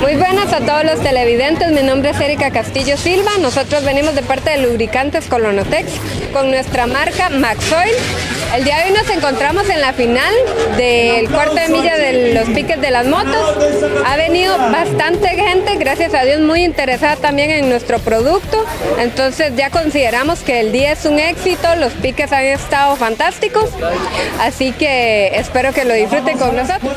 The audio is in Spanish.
Muy buenas a todos los televidentes, mi nombre es Erika Castillo Silva, nosotros venimos de parte de Lubricantes Colonotex con nuestra marca Maxoil. El día de hoy nos encontramos en la final del cuarto de milla de los piques de las motos. Ha venido bastante gente, gracias a Dios, muy interesada también en nuestro producto. Entonces ya consideramos que el día es un éxito, los piques han estado fantásticos. Así que espero que lo disfruten con nosotros.